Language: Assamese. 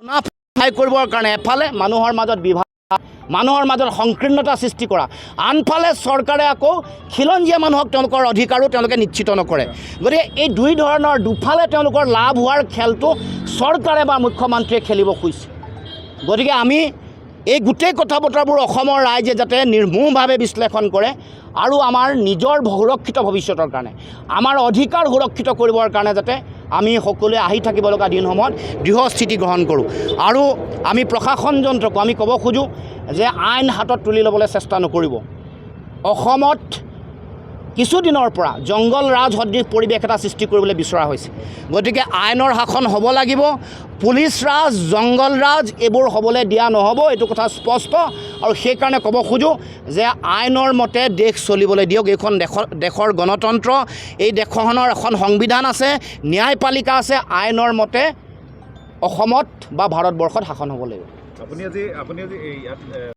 সহায় কৰিবৰ কাৰণে এফালে মানুহৰ মাজত বিভাগ, মানুহৰ মাজত সংকীৰ্ণতা সৃষ্টি কৰা, আনফালে চৰকাৰে আকৌ খিলঞ্জীয়া মানুহক তেওঁলোকৰ অধিকাৰো তেওঁলোকে নিশ্চিত নকৰে। গতিকে এই দুই ধৰণৰ দুফালে তেওঁলোকৰ লাভ হোৱাৰ খেলটো চৰকাৰে বা মুখ্যমন্ত্ৰীয়ে খেলিব খুজিছে। গতিকে আমি এই গোটেই কথা বতৰাবোৰ অসমৰ ৰাইজে যাতে নিৰ্মূলভাৱে বিশ্লেষণ কৰে আৰু আমাৰ নিজৰ সুৰক্ষিত ভৱিষ্যতৰ কাৰণে, আমাৰ অধিকাৰ সুৰক্ষিত কৰিবৰ কাৰণে যাতে আমি সকলোৱে আহি থাকিব লগা দিনসমূহত দৃঢ় স্থিতি গ্ৰহণ কৰোঁ। আৰু আমি প্ৰশাসন যন্ত্ৰকো আমি ক'ব খোজোঁ যে আইন হাতত তুলি ল'বলৈ চেষ্টা নকৰিব। অসমত কিছুদিনৰ পৰা জংগল ৰাজ সদৃশ পৰিৱেশ এটা সৃষ্টি কৰিবলৈ বিচৰা হৈছে। গতিকে আইনৰ শাসন হ'ব লাগিব, পুলিচ ৰাজ, জংগল ৰাজ এইবোৰ হ'বলৈ দিয়া নহ'ব, এইটো কথা স্পষ্ট। আৰু সেইকাৰণে ক'ব খোজোঁ যে আইনৰ মতে দেশ চলিবলৈ দিয়ক। এইখন দেশৰ গণতন্ত্ৰ, এই দেশখনৰ এখন সংবিধান আছে, ন্যায়পালিকা আছে, আইনৰ মতে অসমত বা ভাৰতবৰ্ষত শাসন হ'ব লাগিব। আপুনি আজি